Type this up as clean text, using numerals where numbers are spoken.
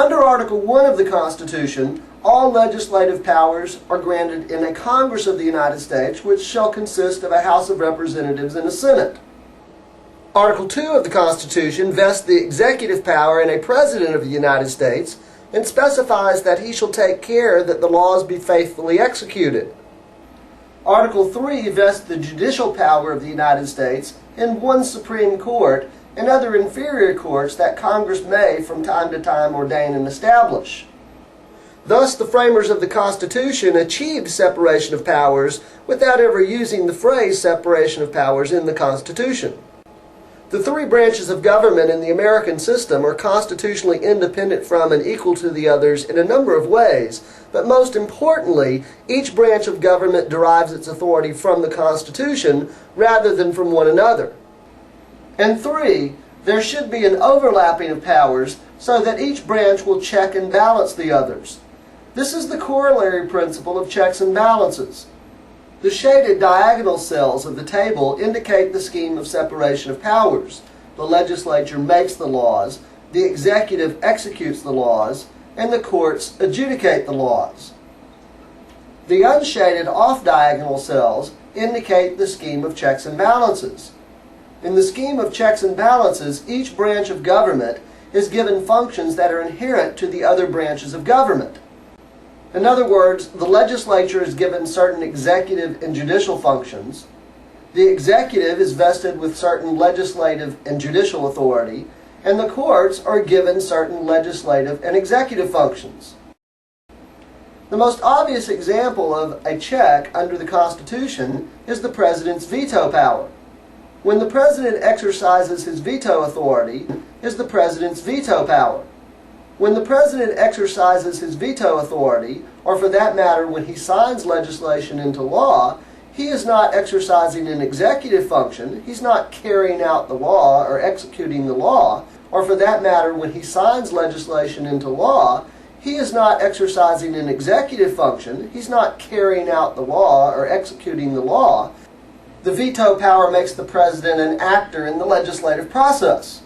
Under Article 1 of the Constitution, all legislative powers are granted in a Congress of the United States, which shall consist of a House of Representatives and a Senate. Article 2 of the Constitution vests the executive power in a President of the United States and specifies that he shall take care that the laws be faithfully executed. Article 3 vests the judicial power of the United States in one Supreme Court and other inferior courts that Congress may from time to time ordain and establish. Thus, the framers of the Constitution achieved separation of powers without ever using the phrase separation of powers in the Constitution. The three branches of government in the American system are constitutionally independent from and equal to the others in a number of ways, but most importantly, each branch of government derives its authority from the Constitution rather than from one another. And three, there should be an overlapping of powers so that each branch will check and balance the others. This is the corollary principle of checks and balances. The shaded diagonal cells of the table indicate the scheme of separation of powers. The legislature makes the laws, the executive executes the laws, and the courts adjudicate the laws. The unshaded off-diagonal cells indicate the scheme of checks and balances. In the scheme of checks and balances, each branch of government is given functions that are inherent to the other branches of government. In other words, the legislature is given certain executive and judicial functions. The executive is vested with certain legislative and judicial authority, and the courts are given certain legislative and executive functions. The most obvious example of a check under the Constitution is the President's veto power. When the President exercises his veto authority, is the President's veto power. When the President exercises his veto authority, or for that matter when he signs legislation into law, he is not exercising an executive function, he's not carrying out the law or executing the law, or for that matter when he signs legislation into law, he is not exercising an executive function, he's not carrying out the law or executing the law. The veto power makes the President an actor in the legislative process.